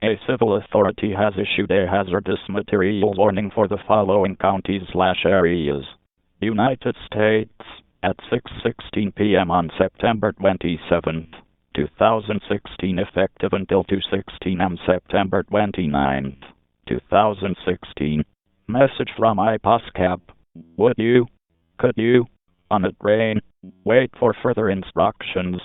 A civil authority has issued a hazardous material warning for the following counties/areas. United States, at 6:16 p.m. on September 27, 2016, effective until 2:16 am September 29, 2016. Message from IPAWSCAP. Could you, on a train, wait for further instructions?